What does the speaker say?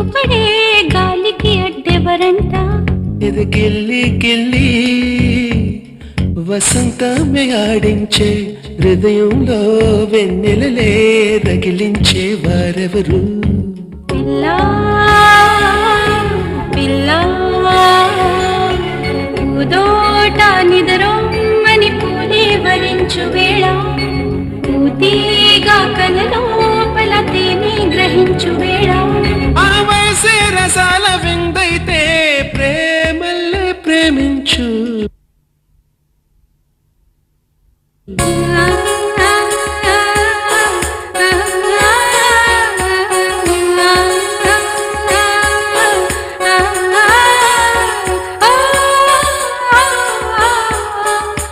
చూపడే గాలికి అడ్డెవరంట ఇది గిల్లి గిల్లి వసంతమే ఆడించే హృదయంలో వెన్నెలలే రగిలించే వారెవరు పిల్లా పిల్లా పూదోట నిదరోమని పూలే వరించు వేళ పూతీగా కలలోపల తేని గ్రహించు వేళ ఆ వయసే రసాల విందైతే ప్రేమల్లే ప్రేమించు